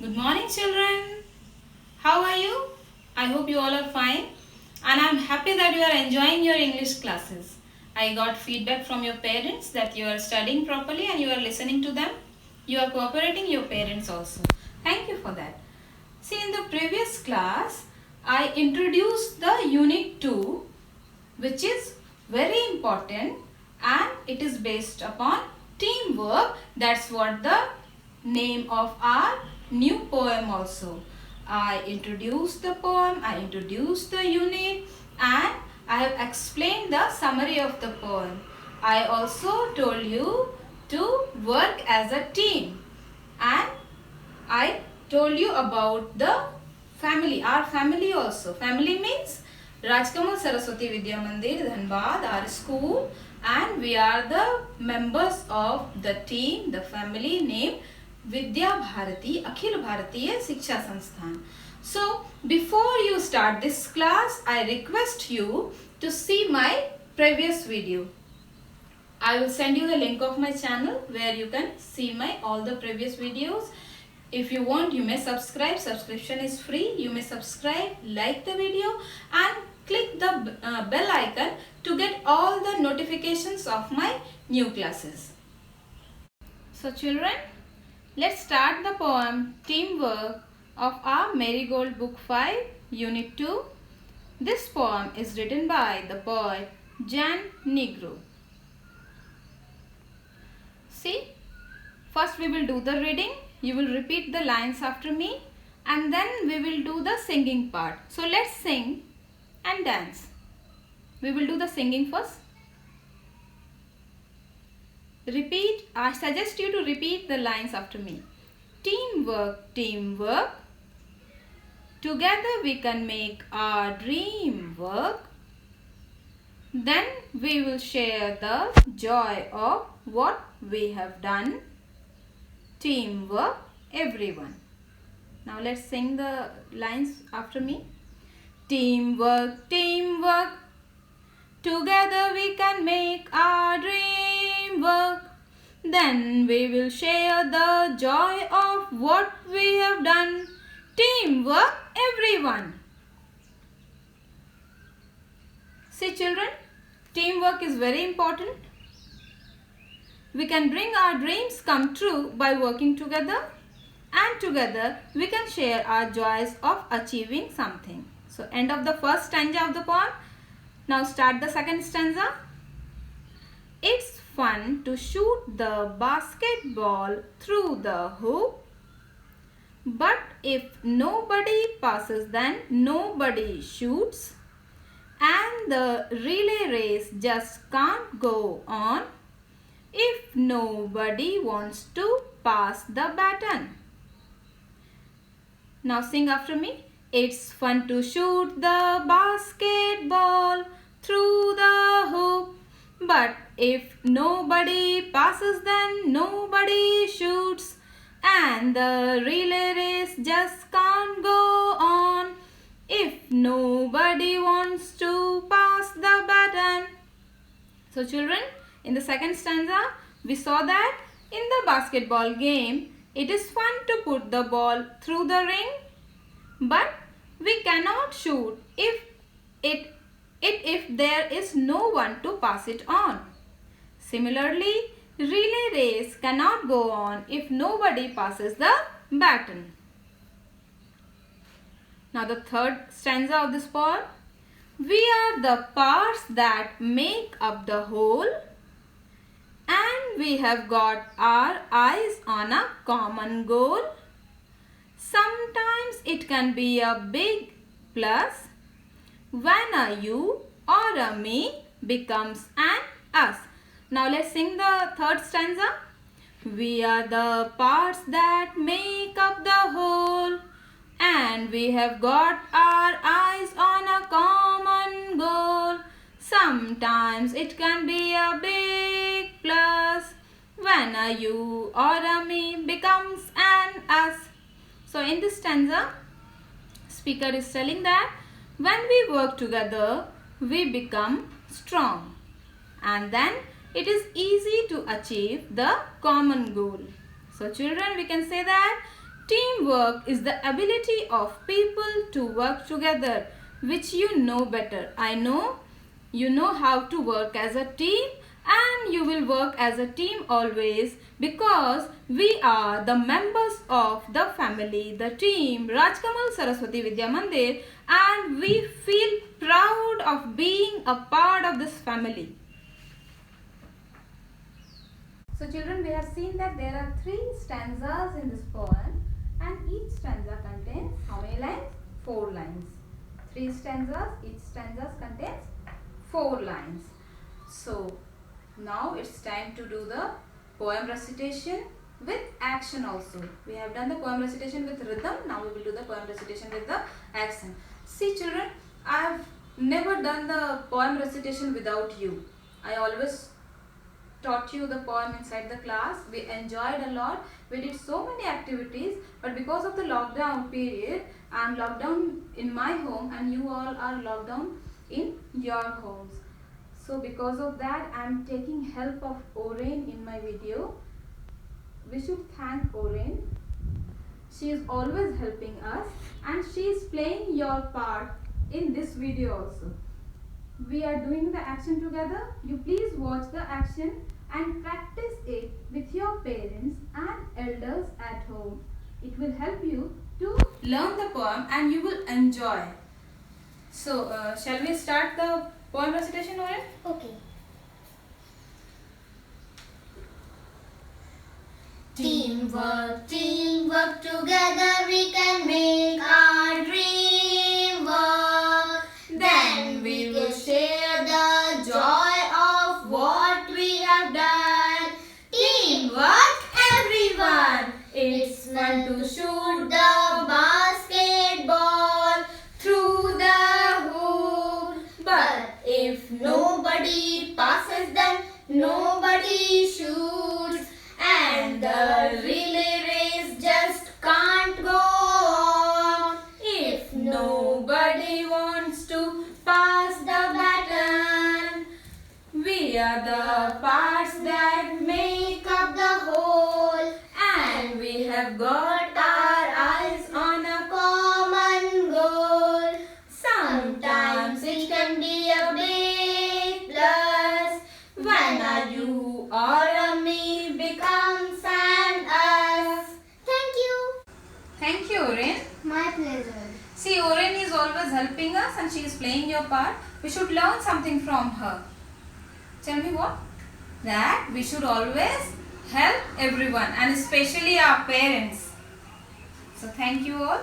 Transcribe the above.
Good morning, children. How are you? I hope you all are fine. And I'm happy that you are enjoying your English classes. I got feedback from your parents that you are studying properly and you are listening to them. You are cooperating your parents also. Thank you for that. See, in the previous class, I introduced the Unit 2, which is very important, and it is based upon teamwork. That's what the name of our new poem also. I introduced the poem, I introduced the unit, and I have explained the summary of the poem. I also told you to work as a team, and I told you about the family, our family also. Family means Rajkamal Saraswati Vidya Mandir, Dhanbad, our school, and we are the members of the team, the family named Vidya Bharati, Akhil Bharatiya Shiksha Sansthan. So, before you start this class, I request you to see my previous video. I will send you the link of my channel where you can see my all the previous videos. If you want, you may subscribe. Subscription is free. You may subscribe, like the video, and click the bell icon to get all the notifications of my new classes. So children, let's start the poem Teamwork of our Marigold Book 5, Unit 2. This poem is written by the poet Jan Negro. See, first we will do the reading. You will repeat the lines after me, and then we will do the singing part. So let's sing and dance. We will do the singing first. Repeat. I suggest you to repeat the lines after me. Teamwork, teamwork. Together we can make our dream work. Then we will share the joy of what we have done. Teamwork, everyone. Now let's sing the lines after me. Teamwork, teamwork. Together we can make our dream work. Then we will share the joy of what we have done. Teamwork, everyone. See children, teamwork is very important. We can bring our dreams come true by working together, and together we can share our joys of achieving something. So end of the first stanza of the poem. Now start the second stanza. It's fun to shoot the basketball through the hoop. But if nobody passes, then nobody shoots. And the relay race just can't go on if nobody wants to pass the baton. Now sing after me. It's fun to shoot the basketball through the hoop. But if nobody passes, then nobody shoots. And the relay race just can't go on if nobody wants to pass the baton. So children, in the second stanza, we saw that in the basketball game, it is fun to put the ball through the ring, but we cannot shoot if there is no one to pass it on. Similarly, relay race cannot go on if nobody passes the baton. Now the third stanza of this poem. We are the parts that make up the whole, and we have got our eyes on a common goal. Sometimes it can be a big plus when a you or a me becomes an us. Now let's sing the third stanza. We are the parts that make up the whole, and we have got our eyes on a common goal. Sometimes it can be a big plus when a you or a me becomes an us. So in this stanza, speaker is telling that when we work together, we become strong, and then it is easy to achieve the common goal. So children, we can say that Teamwork is the ability of people to work together, which you know better. I know you know how to work as a team, and you will work as a team always, because we are the members of the family, the team Rajkamal Saraswati Vidya Mandir, and we feel proud of being a part of this family. So children, we have seen that there are 3 stanzas in this poem, and each stanza contains how many lines? 4 lines. 3 stanzas, each stanza contains 4 lines. So now it's time to do the poem recitation with action also. We have done the poem recitation with rhythm, now we will do the poem recitation with the action. See children, I have never done the poem recitation without you. I always taught you the poem inside the class. We enjoyed a lot. We did so many activities, but because of the lockdown period, I am locked down in my home and you all are locked down in your homes. So because of that, I am taking help of Oren in my video. We should thank Oren. She is always helping us, and she is playing your part in this video also. We are doing the action together. You please watch the action and practice it with your parents and elders at home. It will help you to learn the poem and you will enjoy. So, shall we start the poem recitation, Oren? Okay. Teamwork, teamwork, together we can make our dream work. Then we will share the joy of what we have done. Teamwork, everyone. It's fun to shoot the basketball through the hoop. But if nobody passes, then nobody shoots. And the relay race just can't go on if nobody wants to pass the baton. We are the parts that make up the whole, and we have got our eyes on a common goal. Sometimes it can be a big plus when a you or a me becomes an us. Thank you. Thank you, Oren. My pleasure. See, Oren is always helping us and she is playing your part. We should learn something from her. Tell me what? That we should always help everyone, and especially our parents. So thank you all.